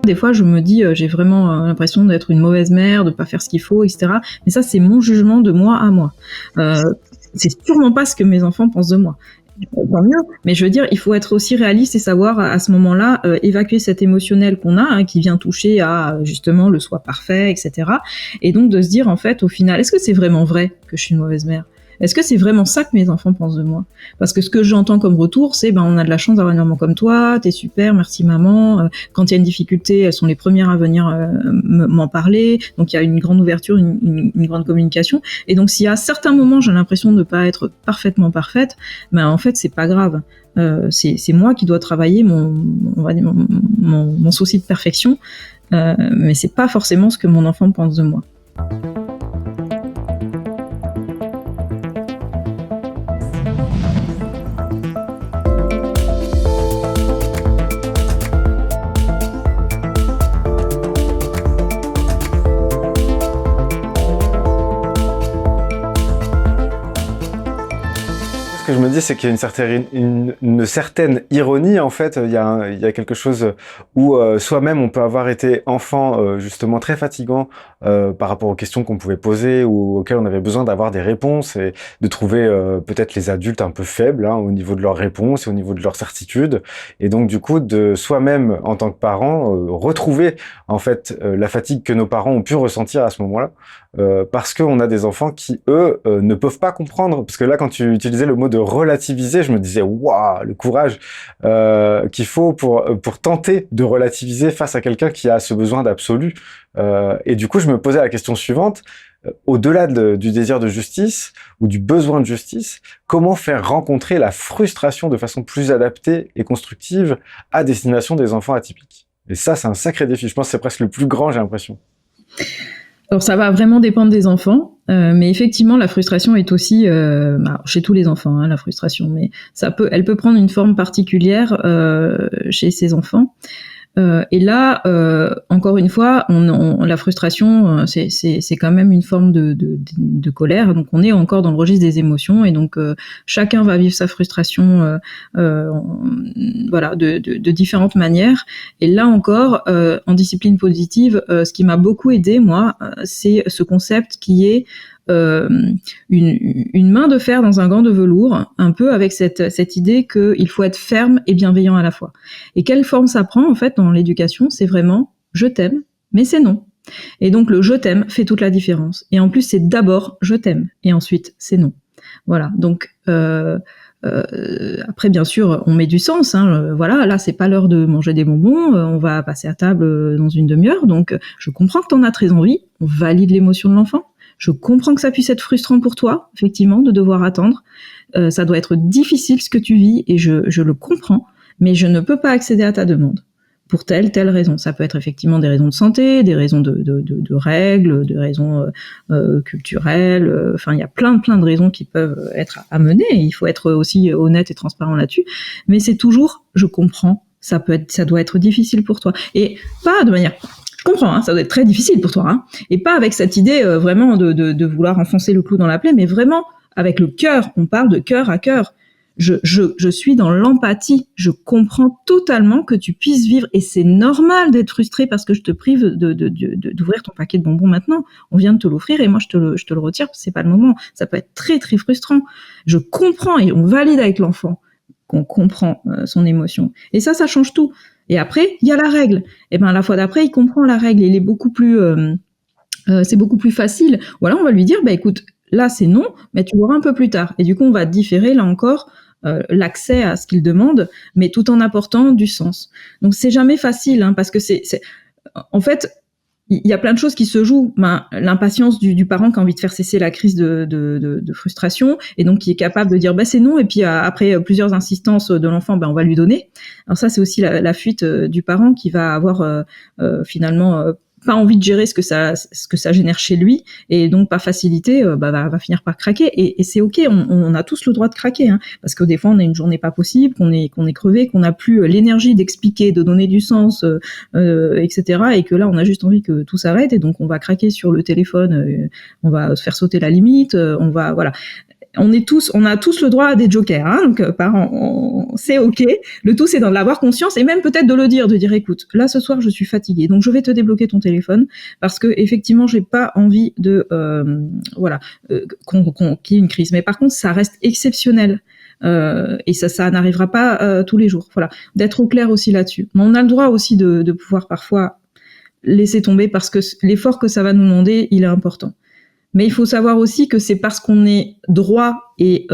des fois je me dis j'ai vraiment l'impression d'être une mauvaise mère, de pas faire ce qu'il faut, etc. Mais ça c'est mon jugement de moi à moi. C'est sûrement pas ce que mes enfants pensent de moi. Tant mieux, mais je veux dire, il faut être aussi réaliste et savoir à ce moment-là évacuer cet émotionnel qu'on a, qui vient toucher à justement le soi parfait, etc. Et donc de se dire en fait, au final, est-ce que c'est vraiment vrai que je suis une mauvaise mère ? Est-ce que c'est vraiment ça que mes enfants pensent de moi ? Parce que ce que j'entends comme retour, c'est on a de la chance d'avoir une maman comme toi, t'es super, merci maman. Quand il y a une difficulté, elles sont les premières à venir m'en parler. Donc il y a une grande ouverture, une grande communication. Et donc s'il y a certains moments, j'ai l'impression de ne pas être parfaitement parfaite, en fait c'est pas grave. C'est moi qui dois travailler mon souci de perfection, mais c'est pas forcément ce que mon enfant pense de moi. Ce que je me dis, c'est qu'il y a une certaine ironie, en fait. Il y a quelque chose où soi-même, on peut avoir été enfant, justement, très fatigant par rapport aux questions qu'on pouvait poser ou auxquelles on avait besoin d'avoir des réponses et de trouver peut-être les adultes un peu faibles au niveau de leurs réponses et au niveau de leurs certitudes. Et donc, du coup, de soi-même, en tant que parent, retrouver, en fait, la fatigue que nos parents ont pu ressentir à ce moment-là. Parce qu'on a des enfants qui, eux, ne peuvent pas comprendre. Parce que là, quand tu utilisais le mot de relativiser, je me disais, waouh, le courage qu'il faut pour tenter de relativiser face à quelqu'un qui a ce besoin d'absolu. Et du coup, je me posais la question suivante. Au-delà du désir de justice ou du besoin de justice, comment faire rencontrer la frustration de façon plus adaptée et constructive à destination des enfants atypiques? Et ça, c'est un sacré défi. Je pense que c'est presque le plus grand, j'ai l'impression. Alors ça va vraiment dépendre des enfants, mais effectivement la frustration est aussi chez tous les enfants, la frustration, mais elle peut prendre une forme particulière chez ces enfants. Et là, encore une fois, la frustration, c'est quand même une forme de colère. Donc, on est encore dans le registre des émotions, et donc chacun va vivre sa frustration, de différentes manières. Et là encore, en discipline positive, ce qui m'a beaucoup aidé, moi, c'est ce concept qui est une main de fer dans un gant de velours, un peu avec cette idée qu'il faut être ferme et bienveillant à la fois. Et quelle forme ça prend en fait dans l'éducation ? C'est vraiment je t'aime, mais c'est non. Et donc le je t'aime fait toute la différence. Et en plus c'est d'abord je t'aime et ensuite c'est non. Voilà. Donc après bien sûr on met du sens. Là c'est pas l'heure de manger des bonbons. On va passer à table dans une demi-heure. Donc je comprends que t'en as très envie. On valide l'émotion de l'enfant. Je comprends que ça puisse être frustrant pour toi, effectivement, de devoir attendre. Ça doit être difficile ce que tu vis et je le comprends, mais je ne peux pas accéder à ta demande pour telle raison. Ça peut être effectivement des raisons de santé, des raisons de règles, des raisons culturelles. Il y a plein de raisons qui peuvent être amenées. Il faut être aussi honnête et transparent là-dessus. Mais c'est toujours, je comprends, ça doit être difficile pour toi. Et pas de manière... Je comprends, ça doit être très difficile pour toi, et pas avec cette idée vraiment de vouloir enfoncer le clou dans la plaie, mais vraiment avec le cœur. On parle de cœur à cœur. Je suis dans l'empathie. Je comprends totalement que tu puisses vivre, et c'est normal d'être frustré parce que je te prive d'ouvrir ton paquet de bonbons maintenant. On vient de te l'offrir et moi je te le retire parce que c'est pas le moment. Ça peut être très très frustrant. Je comprends et on valide avec l'enfant qu'on comprend son émotion. Et ça change tout. Et après, il y a la règle. Et la fois d'après, il comprend la règle. Il est beaucoup plus, c'est beaucoup plus facile. Ou alors, on va lui dire, écoute, là, c'est non, mais tu l'auras un peu plus tard. Et du coup, on va différer, là encore, l'accès à ce qu'il demande, mais tout en apportant du sens. Donc, c'est jamais facile, parce que en fait, il y a plein de choses qui se jouent. L'impatience du parent qui a envie de faire cesser la crise de frustration, et donc qui est capable de dire c'est non, et puis après plusieurs insistances de l'enfant, on va lui donner. Alors ça, c'est aussi la fuite du parent qui va avoir finalement pas envie de gérer ce que ça génère chez lui, et donc pas facilité, va finir par craquer. Et c'est ok, on a tous le droit de craquer, parce que des fois on a une journée pas possible, qu'on est crevé, qu'on n'a plus l'énergie d'expliquer, de donner du sens, etc. Et que là on a juste envie que tout s'arrête, et donc on va craquer sur le téléphone, on va se faire sauter la limite, voilà. on a tous le droit à des jokers, hein, donc parents, c'est ok. Le tout, c'est d'en avoir conscience et même peut-être de le dire, de dire, écoute, là ce soir je suis fatiguée, donc je vais te débloquer ton téléphone parce que effectivement j'ai pas envie de, qu'il y ait une crise. Mais par contre, ça reste exceptionnel. Et ça n'arrivera pas tous les jours. Voilà, d'être au clair aussi là-dessus. Mais on a le droit aussi de pouvoir parfois laisser tomber parce que l'effort que ça va nous demander, il est important. Mais il faut savoir aussi que c'est parce qu'on est droit et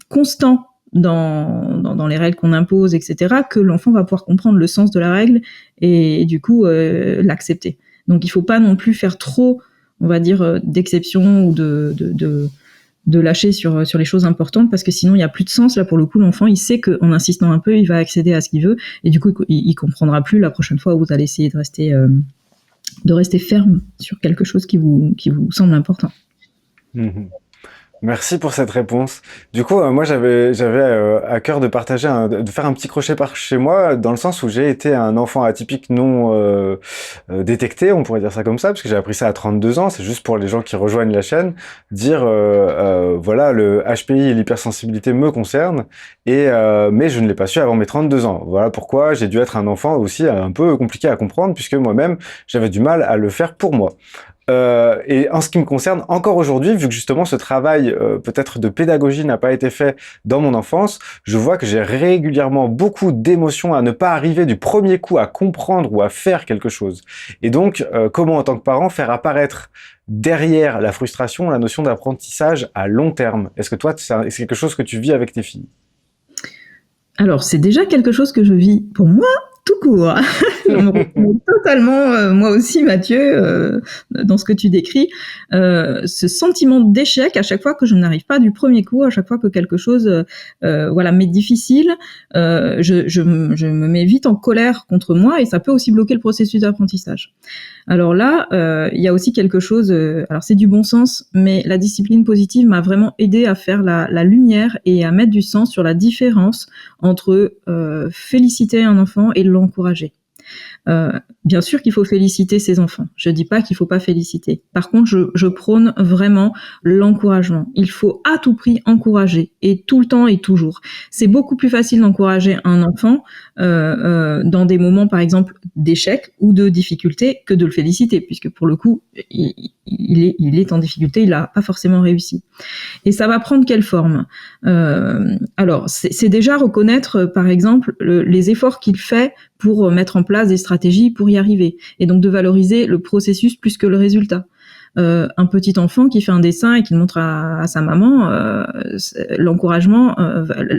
constant dans les règles qu'on impose, etc., que l'enfant va pouvoir comprendre le sens de la règle et du coup l'accepter. Donc il faut pas non plus faire trop, on va dire, d'exceptions ou de lâcher sur les choses importantes parce que sinon il y a plus de sens. Là pour le coup, l'enfant il sait qu'en insistant un peu, il va accéder à ce qu'il veut et du coup il comprendra plus la prochaine fois où vous allez essayer de rester ferme sur quelque chose qui vous semble important. Mhm. Merci pour cette réponse. Du coup, moi, j'avais à cœur de partager, de faire un petit crochet par chez moi, dans le sens où j'ai été un enfant atypique non détecté, on pourrait dire ça comme ça, parce que j'ai appris ça à 32 ans. C'est juste pour les gens qui rejoignent la chaîne, dire voilà, le HPI et l'hypersensibilité me concernent, mais je ne l'ai pas su avant mes 32 ans. Voilà pourquoi j'ai dû être un enfant aussi un peu compliqué à comprendre, puisque moi-même, j'avais du mal à le faire pour moi. Et en ce qui me concerne, encore aujourd'hui, vu que justement ce travail peut-être de pédagogie n'a pas été fait dans mon enfance, je vois que j'ai régulièrement beaucoup d'émotions à ne pas arriver du premier coup à comprendre ou à faire quelque chose. Et donc, comment en tant que parent faire apparaître derrière la frustration la notion d'apprentissage à long terme? Est-ce que toi, c'est quelque chose que tu vis avec tes filles? Alors, c'est déjà quelque chose que je vis pour moi tout court. Je me retrouve totalement, moi aussi, Mathieu, dans ce que tu décris. Ce sentiment d'échec à chaque fois que je n'arrive pas du premier coup, à chaque fois que quelque chose m'est difficile, je me mets vite en colère contre moi et ça peut aussi bloquer le processus d'apprentissage. Alors là, il y a aussi quelque chose, alors c'est du bon sens, mais la discipline positive m'a vraiment aidé à faire la lumière et à mettre du sens sur la différence entre féliciter un enfant et l'encourager. Bien sûr qu'il faut féliciter ses enfants. Je dis pas qu'il faut pas féliciter. Par contre, je prône vraiment l'encouragement. Il faut à tout prix encourager et tout le temps et toujours. C'est beaucoup plus facile d'encourager un enfant dans des moments, par exemple, d'échec ou de difficulté que de le féliciter, puisque pour le coup, il est en difficulté, il a pas forcément réussi. Et ça va prendre quelle forme? Alors, c'est déjà reconnaître, par exemple, les efforts qu'il fait pour mettre en place des stratégies pour y arriver. Et donc de valoriser le processus plus que le résultat. Un petit enfant qui fait un dessin et qui le montre à sa maman, l'encouragement,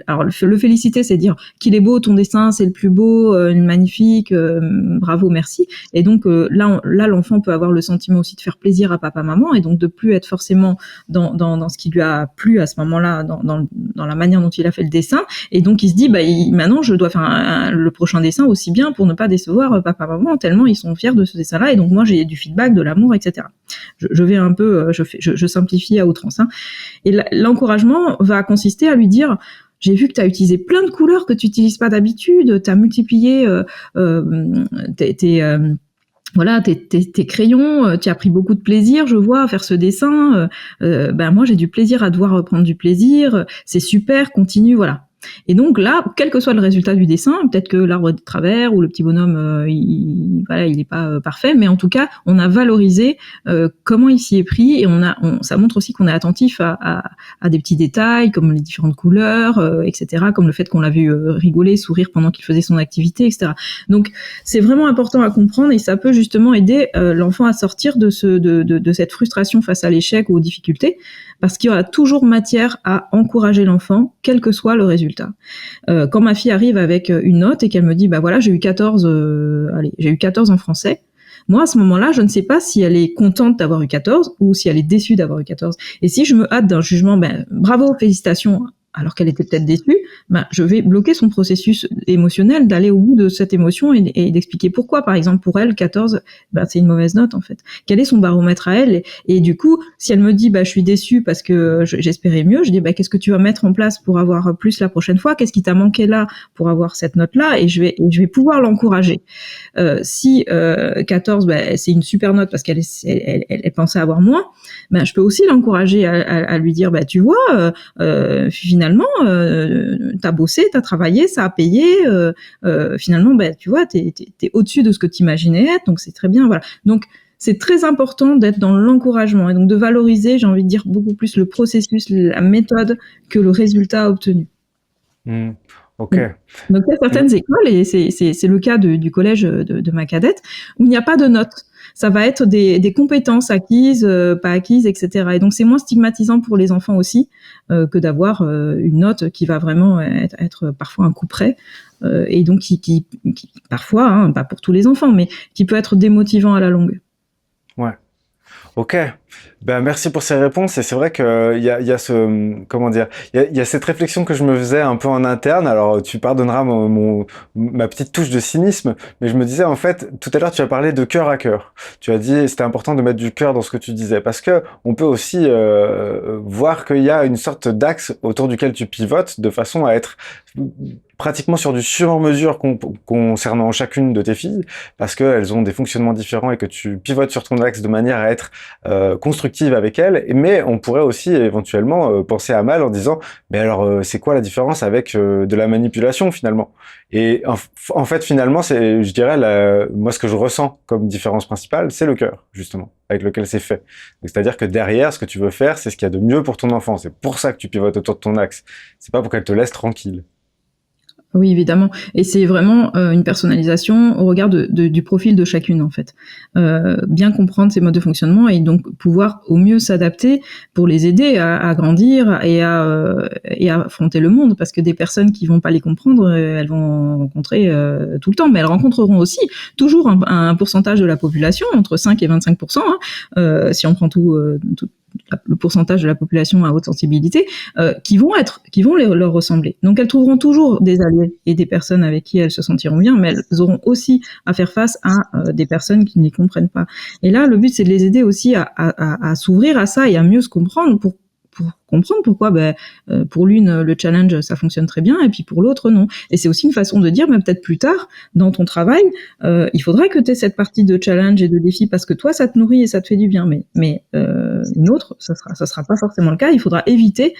alors le féliciter, c'est dire qu'il est beau ton dessin, c'est le plus beau, magnifique, bravo, merci. Et donc là l'enfant peut avoir le sentiment aussi de faire plaisir à papa, maman, et donc de plus être forcément dans ce qui lui a plu à ce moment-là, dans la manière dont il a fait le dessin. Et donc il se dit, maintenant je dois faire le prochain dessin aussi bien pour ne pas décevoir papa, maman, tellement ils sont fiers de ce dessin-là. Et donc moi j'ai du feedback, de l'amour, etc. Je vais un peu, je simplifie à outrance. Hein. Et l'encouragement va consister à lui dire, j'ai vu que tu as utilisé plein de couleurs que tu n'utilises pas d'habitude, tu as multiplié tes crayons, tu as pris beaucoup de plaisir, je vois, à faire ce dessin. Moi, j'ai du plaisir à devoir prendre du plaisir. C'est super, continue, voilà. Et donc là, quel que soit le résultat du dessin, peut-être que l'arbre est de travers ou le petit bonhomme, il est pas parfait, mais en tout cas, on a valorisé comment il s'y est pris et ça montre aussi qu'on est attentif à des petits détails comme les différentes couleurs, etc., comme le fait qu'on l'a vu rigoler, sourire pendant qu'il faisait son activité, etc. Donc c'est vraiment important à comprendre et ça peut justement aider l'enfant à sortir de cette frustration face à l'échec ou aux difficultés, parce qu'il y aura toujours matière à encourager l'enfant, quel que soit le résultat. Quand ma fille arrive avec une note et qu'elle me dit j'ai eu 14 en français, moi à ce moment-là je ne sais pas si elle est contente d'avoir eu 14 ou si elle est déçue d'avoir eu 14. Et si je me hâte d'un jugement, bravo, félicitations, alors qu'elle était peut-être déçue, je vais bloquer son processus émotionnel d'aller au bout de cette émotion et d'expliquer pourquoi. Par exemple, pour elle, 14, c'est une mauvaise note en fait. Quel est son baromètre à elle? Et du coup, si elle me dit je suis déçue parce que j'espérais mieux, je dis qu'est-ce que tu vas mettre en place pour avoir plus la prochaine fois? Qu'est-ce qui t'a manqué là pour avoir cette note-là? Et je vais pouvoir l'encourager. Si 14, c'est une super note parce qu'elle pensait avoir moins, je peux aussi l'encourager à lui dire tu vois, finalement t'as bossé, t'as travaillé, ça a payé, finalement tu vois t'es au-dessus de ce que t'imaginais être, donc c'est très bien, voilà. Donc c'est très important d'être dans l'encouragement et donc de valoriser, j'ai envie de dire, beaucoup plus le processus, la méthode que le résultat obtenu. Ok. Donc il y a certaines écoles, et c'est le cas du collège de ma cadette, où il n'y a pas de notes. Ça va être des compétences acquises, pas acquises, etc. Et donc c'est moins stigmatisant pour les enfants aussi que d'avoir une note qui va vraiment être parfois un coup près, et donc qui parfois, pas pour tous les enfants, mais qui peut être démotivant à la longue. Ouais. Ok. Merci pour ces réponses. Et c'est vrai que il y a ce, comment dire, il y a cette réflexion que je me faisais un peu en interne. Alors, tu pardonneras ma petite touche de cynisme, mais je me disais, en fait, tout à l'heure, tu as parlé de cœur à cœur. Tu as dit, c'était important de mettre du cœur dans ce que tu disais, parce que on peut aussi voir qu'il y a une sorte d'axe autour duquel tu pivotes de façon à être pratiquement sur du sur-mesure concernant chacune de tes filles, parce qu'elles ont des fonctionnements différents et que tu pivotes sur ton axe de manière à être constructive avec elles. Mais on pourrait aussi éventuellement penser à mal en disant, mais alors c'est quoi la différence avec de la manipulation finalement? Et en fait finalement, c'est, je dirais, moi ce que je ressens comme différence principale, c'est le cœur justement avec lequel c'est fait. C'est-à-dire que derrière, ce que tu veux faire, c'est ce qu'il y a de mieux pour ton enfant. C'est pour ça que tu pivotes autour de ton axe. C'est pas pour qu'elle te laisse tranquille. Oui, évidemment. Et c'est vraiment une personnalisation au regard du profil de chacune, en fait. Bien comprendre ses modes de fonctionnement et donc pouvoir au mieux s'adapter pour les aider à grandir et à affronter le monde. Parce que des personnes qui vont pas les comprendre, elles vont rencontrer tout le temps. Mais elles rencontreront aussi toujours un pourcentage de la population, entre 5 et 25%, si on prend tout le pourcentage de la population à haute sensibilité, qui vont leur ressembler. Donc elles trouveront toujours des alliés et des personnes avec qui elles se sentiront bien, mais elles auront aussi à faire face à des personnes qui ne les comprennent pas. Et là, le but, c'est de les aider aussi à s'ouvrir à ça et à mieux se comprendre pour comprendre pourquoi pour l'une le challenge ça fonctionne très bien et puis pour l'autre non. Et c'est aussi une façon de dire peut-être plus tard dans ton travail il faudrait que tu aies cette partie de challenge et de défi parce que toi ça te nourrit et ça te fait du bien, mais une autre ça sera pas forcément le cas. Il faudra éviter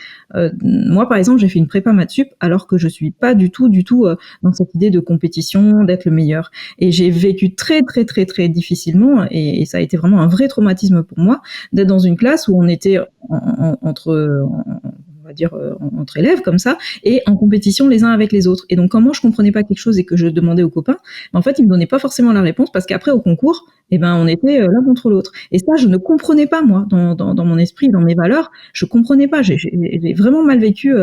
moi par exemple j'ai fait une prépa maths sup alors que je suis pas du tout dans cette idée de compétition, d'être le meilleur, et j'ai vécu très très très très difficilement et ça a été vraiment un vrai traumatisme pour moi d'être dans une classe où on était entre élèves comme ça et en compétition les uns avec les autres. Et donc quand moi je comprenais pas quelque chose et que je demandais aux copains, en fait ils me donnaient pas forcément la réponse parce qu'après au concours on était l'un contre l'autre. Et ça je ne comprenais pas moi dans mon esprit, dans mes valeurs, je comprenais pas. J'ai vraiment mal vécu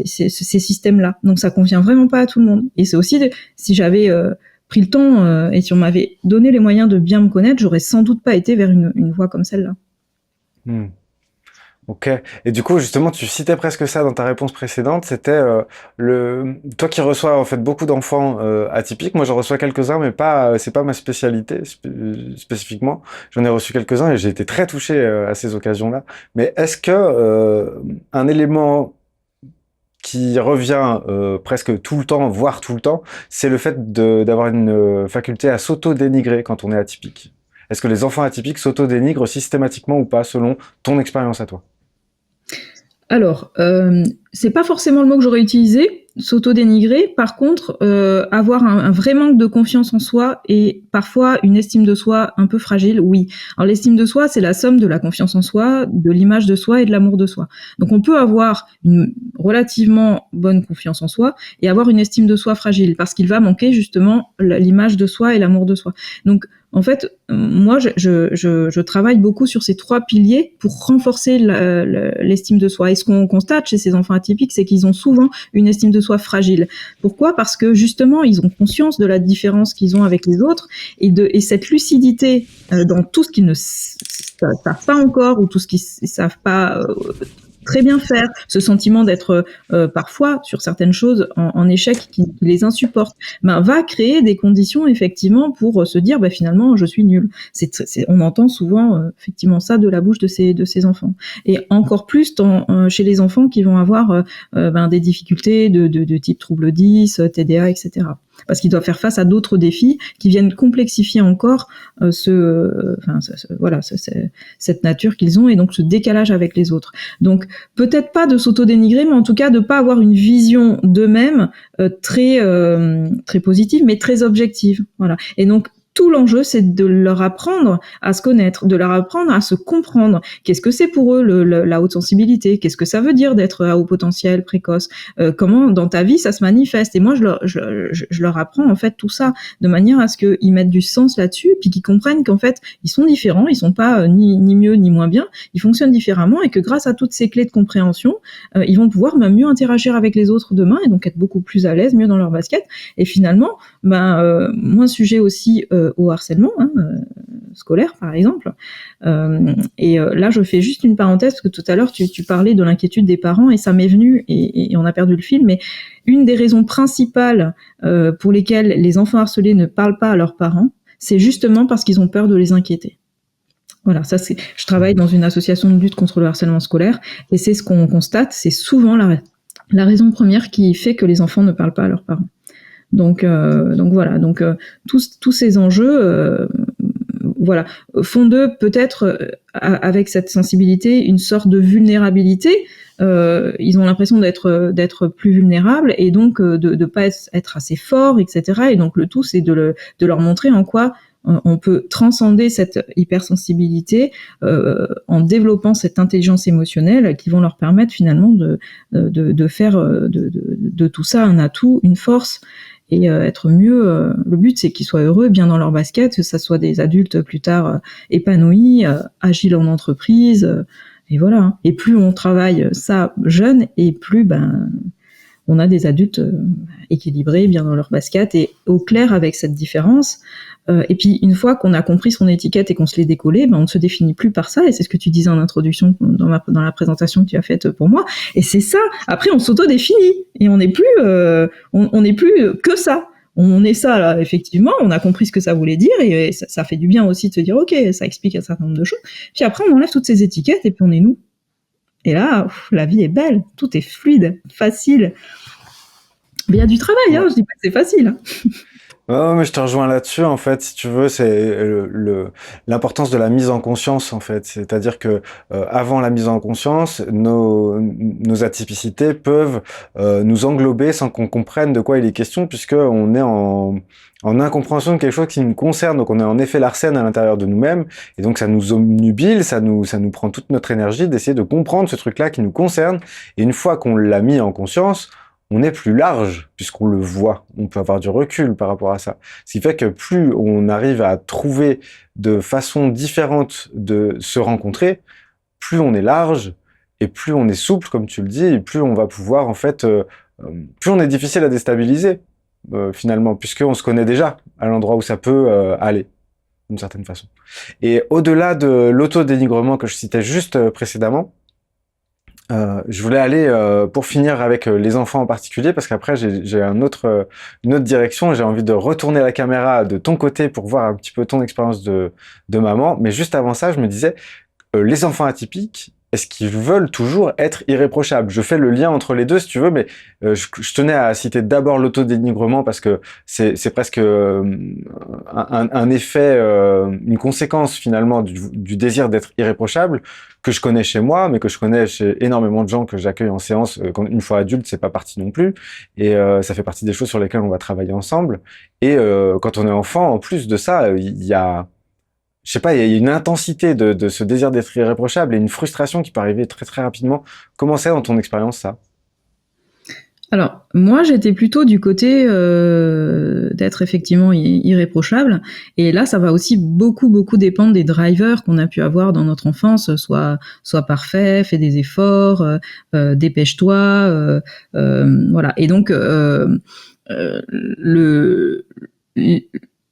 ces systèmes-là. Donc ça convient vraiment pas à tout le monde. Et c'est aussi si j'avais pris le temps et si on m'avait donné les moyens de bien me connaître, j'aurais sans doute pas été vers une voie comme celle-là. Ok. Et du coup, justement, tu citais presque ça dans ta réponse précédente. C'était toi qui reçois en fait beaucoup d'enfants atypiques. Moi, j'en reçois quelques-uns, mais pas, c'est pas ma spécialité spécifiquement. J'en ai reçu quelques-uns et j'ai été très touché à ces occasions-là. Mais est-ce que un élément qui revient presque tout le temps, voire tout le temps, c'est le fait d'avoir une faculté à s'auto-dénigrer quand on est atypique? Est-ce que les enfants atypiques s'auto-dénigrent systématiquement ou pas, selon ton expérience à toi? Alors, c'est pas forcément le mot que j'aurais utilisé, s'auto-dénigrer. Par contre, avoir un vrai manque de confiance en soi et parfois une estime de soi un peu fragile, oui. Alors l'estime de soi, c'est la somme de la confiance en soi, de l'image de soi et de l'amour de soi. Donc on peut avoir une relativement bonne confiance en soi et avoir une estime de soi fragile parce qu'il va manquer justement l'image de soi et l'amour de soi. Donc en fait, moi, je travaille beaucoup sur ces trois piliers pour renforcer l'estime de soi. Et ce qu'on constate chez ces enfants atypiques, c'est qu'ils ont souvent une estime de soi fragile. Pourquoi ? Parce que justement, ils ont conscience de la différence qu'ils ont avec les autres et cette lucidité dans tout ce qu'ils ne savent pas encore ou tout ce qu'ils savent pas très bien faire, ce sentiment d'être parfois sur certaines choses en échec qui les insupportent, va créer des conditions effectivement pour se dire finalement je suis nul. On entend souvent effectivement ça de la bouche de ces enfants, et encore plus chez les enfants qui vont avoir des difficultés de type trouble 10, TDA, etc. Parce qu'ils doivent faire face à d'autres défis qui viennent complexifier encore cette nature qu'ils ont, et donc ce décalage avec les autres. Donc peut-être pas de s'auto-dénigrer, mais en tout cas de pas avoir une vision d'eux-mêmes très positive, mais très objective. Voilà. Et donc tout l'enjeu, c'est de leur apprendre à se connaître, de leur apprendre à se comprendre. Qu'est-ce que c'est pour eux la haute sensibilité? Qu'est-ce que ça veut dire d'être à haut potentiel, précoce? Comment dans ta vie ça se manifeste? Et moi, je leur apprends en fait tout ça de manière à ce qu'ils mettent du sens là-dessus, puis qu'ils comprennent qu'en fait ils sont différents, ils sont pas ni mieux ni moins bien, ils fonctionnent différemment, et que grâce à toutes ces clés de compréhension, ils vont pouvoir mieux interagir avec les autres demain, et donc être beaucoup plus à l'aise, mieux dans leur basket, et finalement moins sujet aussi au harcèlement scolaire par exemple. Là je fais juste une parenthèse, parce que tout à l'heure tu parlais de l'inquiétude des parents, et ça m'est venu, et on a perdu le fil, mais une des raisons principales pour lesquelles les enfants harcelés ne parlent pas à leurs parents, c'est justement parce qu'ils ont peur de les inquiéter. Voilà, je travaille dans une association de lutte contre le harcèlement scolaire, et c'est ce qu'on constate, c'est souvent la raison première qui fait que les enfants ne parlent pas à leurs parents. Donc voilà, tous ces enjeux font d'eux peut-être avec cette sensibilité une sorte de vulnérabilité. Ils ont l'impression d'être plus vulnérables, et donc de pas être assez forts, etc. Et donc le tout, c'est de leur montrer en quoi on peut transcender cette hypersensibilité en développant cette intelligence émotionnelle qui vont leur permettre finalement de faire de tout ça un atout, une force, et être mieux. Le but, c'est qu'ils soient heureux, bien dans leur basket, que ça soit des adultes plus tard épanouis, agiles en entreprise, et voilà. Et plus on travaille ça jeune, et plus on a des adultes équilibrés, bien dans leur basket, et au clair avec cette différence. Et puis une fois qu'on a compris son étiquette et qu'on se l'est décollé, on ne se définit plus par ça, et c'est ce que tu disais en introduction dans la présentation que tu as faite pour moi, et c'est ça. Après on s'auto-définit, et on n'est plus que ça. On est ça là, effectivement, on a compris ce que ça voulait dire, et ça fait du bien aussi de se dire ok, ça explique un certain nombre de choses, puis après on enlève toutes ces étiquettes, et puis on est nous. Et là, la vie est belle, tout est fluide, facile. Mais il y a du travail, je dis pas que c'est facile. Oh, mais je te rejoins là-dessus, en fait, si tu veux, c'est l'importance de la mise en conscience, en fait. C'est-à-dire que avant la mise en conscience, nos atypicités peuvent nous englober sans qu'on comprenne de quoi il est question, puisque on est en incompréhension de quelque chose qui nous concerne. Donc on est en effet Larsen à l'intérieur de nous-mêmes, et donc ça nous obnubile, ça nous prend toute notre énergie d'essayer de comprendre ce truc-là qui nous concerne. Et une fois qu'on l'a mis en conscience, on est plus large, puisqu'on le voit. On peut avoir du recul par rapport à ça. Ce qui fait que plus on arrive à trouver de façons différentes de se rencontrer, plus on est large, et plus on est souple, comme tu le dis, et plus on va pouvoir, en fait, plus on est difficile à déstabiliser, finalement, puisqu'on se connaît déjà à l'endroit où ça peut aller, d'une certaine façon. Et au-delà de l'autodénigrement que je citais juste précédemment, je voulais aller pour finir avec les enfants en particulier, parce qu'après j'ai une autre direction, et j'ai envie de retourner la caméra de ton côté pour voir un petit peu ton expérience de maman. Mais juste avant ça, je me disais, les enfants atypiques, est-ce qu'ils veulent toujours être irréprochables? Je fais le lien entre les deux, si tu veux, mais je tenais à citer d'abord l'autodénigrement, parce que c'est presque un effet, une conséquence finalement du désir d'être irréprochable, que je connais chez moi, mais que je connais chez énormément de gens que j'accueille en séance. Une fois adulte, c'est pas parti non plus, et ça fait partie des choses sur lesquelles on va travailler ensemble. Et quand on est enfant, en plus de ça, il y a, je sais pas, il y a une intensité de ce désir d'être irréprochable, et une frustration qui peut arriver très très rapidement. Comment c'est dans ton expérience, ça? Alors, moi, j'étais plutôt du côté d'être effectivement irréprochable. Et là, ça va aussi beaucoup dépendre des drivers qu'on a pu avoir dans notre enfance. Sois parfait, fais des efforts, dépêche-toi. Voilà. Et donc,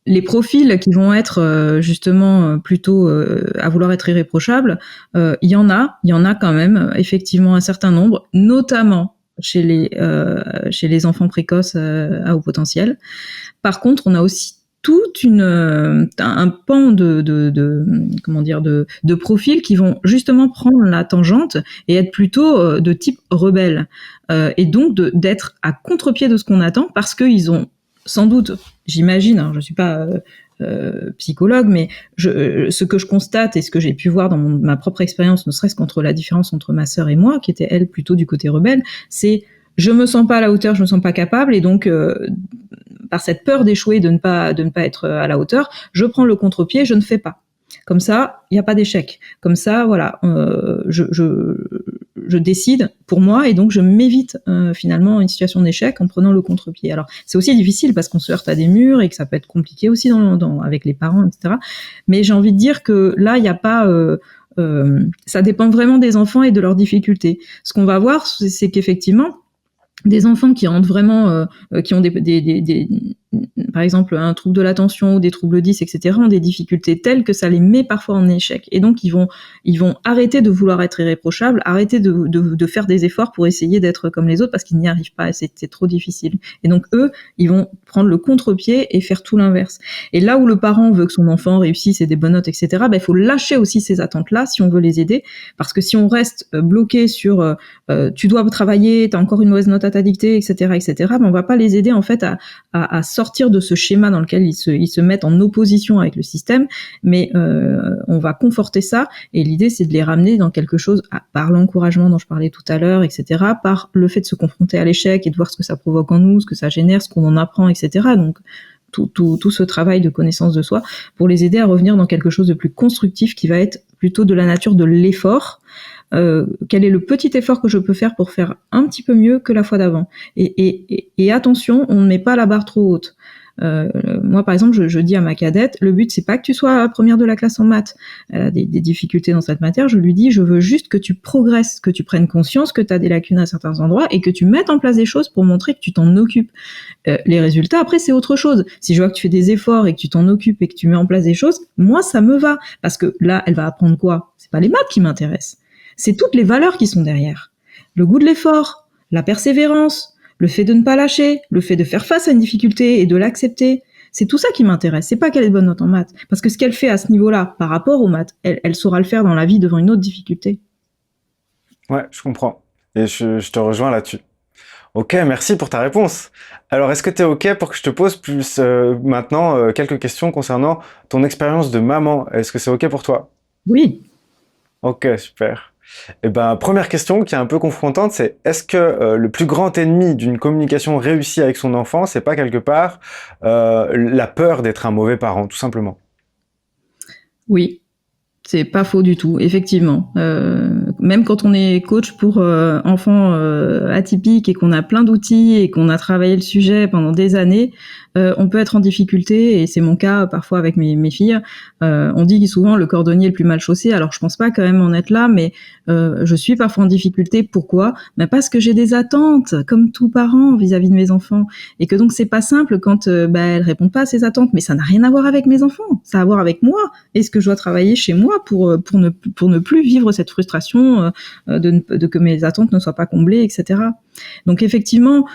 les profils qui vont être justement plutôt à vouloir être irréprochables, il y en a quand même effectivement un certain nombre, notamment chez les enfants précoces à haut potentiel. Par contre, on a aussi toute un pan de profils qui vont justement prendre la tangente et être plutôt de type rebelle, et donc d'être à contre-pied de ce qu'on attend parce qu'ils ont sans doute, j'imagine, hein, je suis pas psychologue, mais ce que je constate et ce que j'ai pu voir dans ma propre expérience, ne serait-ce qu'entre la différence entre ma sœur et moi, qui était elle plutôt du côté rebelle, c'est je me sens pas à la hauteur, je me sens pas capable, et donc par cette peur d'échouer, de ne pas être à la hauteur, je prends le contre-pied, je ne fais pas. Comme ça, il n'y a pas d'échec. Comme ça, voilà, je décide pour moi et donc je m'évite finalement une situation d'échec en prenant le contre-pied. Alors, c'est aussi difficile parce qu'on se heurte à des murs et que ça peut être compliqué aussi avec les parents, etc. Mais j'ai envie de dire que là, il n'y a pas... ça dépend vraiment des enfants et de leurs difficultés. Ce qu'on va voir, c'est qu'effectivement, des enfants qui rentrent vraiment, qui ont par exemple un trouble de l'attention ou des troubles 10, etc., ont des difficultés telles que ça les met parfois en échec. Et donc ils vont arrêter de vouloir être irréprochables, arrêter de faire des efforts pour essayer d'être comme les autres parce qu'ils n'y arrivent pas, c'est trop difficile. Et donc eux, ils vont prendre le contre-pied et faire tout l'inverse. Et là où le parent veut que son enfant réussisse et des bonnes notes, etc., il faut lâcher aussi ces attentes-là si on veut les aider, parce que si on reste bloqué sur tu dois travailler, t'as encore une mauvaise note à ta dictée, etc., on va pas les aider en fait à sortir de ce schéma dans lequel ils se mettent en opposition avec le système, mais on va conforter ça, et l'idée c'est de les ramener dans quelque chose par l'encouragement dont je parlais tout à l'heure, etc., par le fait de se confronter à l'échec et de voir ce que ça provoque en nous, ce que ça génère, ce qu'on en apprend, etc. Donc tout ce travail de connaissance de soi pour les aider à revenir dans quelque chose de plus constructif qui va être plutôt de la nature de l'effort. Quel est le petit effort que je peux faire pour faire un petit peu mieux que la fois d'avant, et attention, on ne met pas la barre trop haute. Moi par exemple je dis à ma cadette, le but c'est pas que tu sois première de la classe en maths, des difficultés dans cette matière, je lui dis je veux juste que tu progresses, que tu prennes conscience que tu as des lacunes à certains endroits et que tu mettes en place des choses pour montrer que tu t'en occupes. Les résultats après c'est autre chose, si je vois que tu fais des efforts et que tu t'en occupes et que tu mets en place des choses, moi ça me va, parce que là elle va apprendre quoi? C'est pas les maths qui m'intéressent, c'est toutes les valeurs qui sont derrière. Le goût de l'effort, la persévérance, le fait de ne pas lâcher, le fait de faire face à une difficulté et de l'accepter. C'est tout ça qui m'intéresse. C'est pas qu'elle ait de bonnes notes en maths. Parce que ce qu'elle fait à ce niveau-là, par rapport aux maths, elle saura le faire dans la vie devant une autre difficulté. Ouais, je comprends. Et je te rejoins là-dessus. Ok, merci pour ta réponse. Alors, est-ce que tu es ok pour que je te pose plus maintenant quelques questions concernant ton expérience de maman? Est-ce que c'est ok pour toi? Oui. Ok, super. Eh ben, première question qui est un peu confrontante, c'est est-ce que le plus grand ennemi d'une communication réussie avec son enfant, c'est pas quelque part la peur d'être un mauvais parent, tout simplement? Oui. C'est pas faux du tout, effectivement. Même quand on est coach pour enfants atypiques et qu'on a plein d'outils et qu'on a travaillé le sujet pendant des années, on peut être en difficulté, et c'est mon cas parfois avec mes filles. On dit souvent le cordonnier est le plus mal chaussé, alors je pense pas quand même en être là, mais je suis parfois en difficulté. Pourquoi? Parce que j'ai des attentes, comme tout parent, vis-à-vis de mes enfants, et que donc c'est pas simple quand elles répondent pas à ces attentes, mais ça n'a rien à voir avec mes enfants, ça a à voir avec moi, et ce que je dois travailler chez moi pour ne plus vivre cette frustration de que mes attentes ne soient pas comblées, etc. Donc effectivement,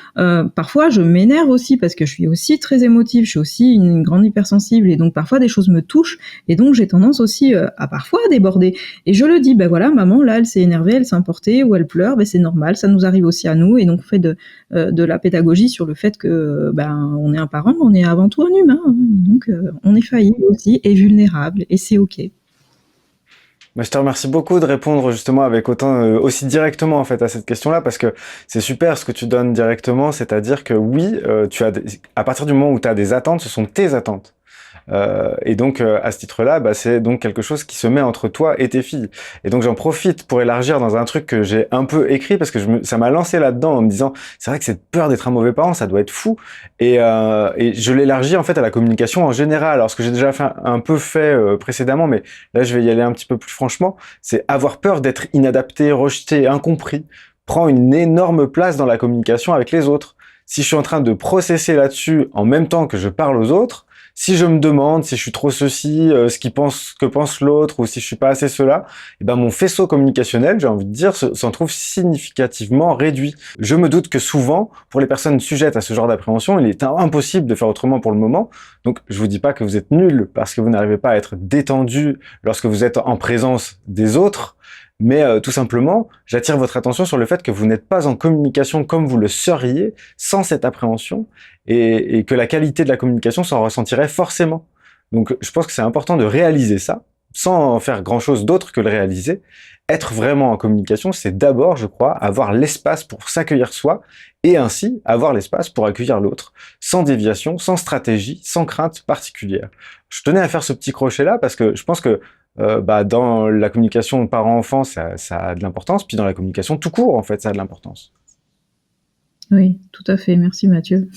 parfois je m'énerve aussi parce que je suis aussi très émotive, je suis aussi une grande hypersensible, et donc parfois des choses me touchent, et donc j'ai tendance aussi à parfois déborder. Et je le dis, voilà, maman là elle s'est énervée, elle s'est emportée ou elle pleure, c'est normal, ça nous arrive aussi à nous, et donc on fait de la pédagogie sur le fait que on est un parent, on est avant tout un humain, hein, donc on est faillible aussi et vulnérable, et c'est ok. Je te remercie beaucoup de répondre justement avec autant aussi directement en fait à cette question-là, parce que c'est super ce que tu donnes directement, c'est-à-dire que oui, à partir du moment où tu as des attentes, ce sont tes attentes. Et donc à ce titre-là, c'est donc quelque chose qui se met entre toi et tes filles. Et donc j'en profite pour élargir dans un truc que j'ai un peu écrit, parce que ça m'a lancé là-dedans en me disant c'est vrai que cette peur d'être un mauvais parent, ça doit être fou. Et je l'élargis en fait à la communication en général. Alors ce que j'ai déjà un peu fait précédemment, mais là je vais y aller un petit peu plus franchement, c'est avoir peur d'être inadapté, rejeté, incompris, prend une énorme place dans la communication avec les autres. Si je suis en train de processer là-dessus en même temps que je parle aux autres, Si je me demande si je suis trop ceci, que pense l'autre, ou si je suis pas assez cela, et ben mon faisceau communicationnel, j'ai envie de dire, s'en trouve significativement réduit. Je me doute que souvent, pour les personnes sujettes à ce genre d'appréhension, il est impossible de faire autrement pour le moment. Donc, je vous dis pas que vous êtes nul parce que vous n'arrivez pas à être détendu lorsque vous êtes en présence des autres, mais tout simplement, j'attire votre attention sur le fait que vous n'êtes pas en communication comme vous le seriez sans cette appréhension, et que la qualité de la communication s'en ressentirait forcément. Donc, je pense que c'est important de réaliser ça, sans faire grand-chose d'autre que le réaliser. Être vraiment en communication, c'est d'abord, je crois, avoir l'espace pour s'accueillir soi, et ainsi avoir l'espace pour accueillir l'autre, sans déviation, sans stratégie, sans crainte particulière. Je tenais à faire ce petit crochet-là parce que je pense que dans la communication parent-enfant, ça a de l'importance, puis dans la communication tout court, en fait, ça a de l'importance. Oui, tout à fait. Merci Mathieu.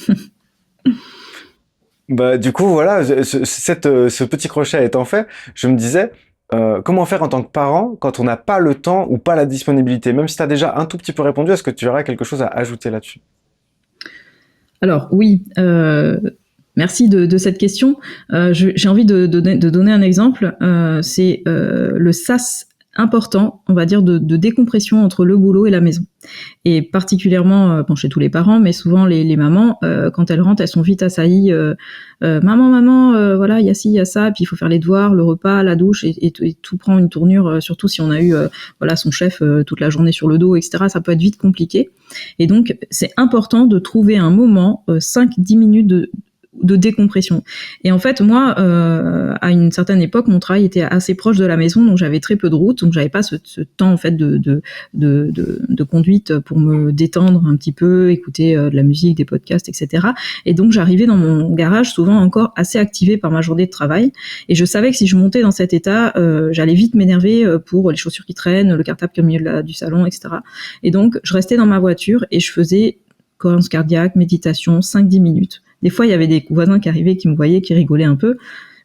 Du coup, voilà, ce petit crochet étant fait, je me disais, comment faire en tant que parent quand on n'a pas le temps ou pas la disponibilité? Même si tu as déjà un tout petit peu répondu, est-ce que tu auras quelque chose à ajouter là-dessus? Alors oui, merci de cette question. J'ai envie de donner un exemple. C'est le sas important, on va dire, de décompression entre le boulot et la maison. Et particulièrement, chez tous les parents, mais souvent les mamans, quand elles rentrent, elles sont vite assaillies. Maman, voilà, il y a ci, il y a ça, puis il faut faire les devoirs, le repas, la douche, et tout prend une tournure, surtout si on a eu son chef toute la journée sur le dos, etc. Ça peut être vite compliqué. Et donc, c'est important de trouver un moment, 5-10 minutes de décompression. Et en fait, moi, à une certaine époque, mon travail était assez proche de la maison, donc j'avais très peu de route, donc j'avais pas ce temps en fait de conduite pour me détendre un petit peu, écouter de la musique, des podcasts, etc. Et donc j'arrivais dans mon garage souvent encore assez activée par ma journée de travail, et je savais que si je montais dans cet état, j'allais vite m'énerver pour les chaussures qui traînent, le cartable qui est au milieu du salon, etc. Et donc je restais dans ma voiture et je faisais cohérence cardiaque, méditation, 5-10 minutes. Des fois, il y avait des voisins qui arrivaient, qui me voyaient, qui rigolaient un peu.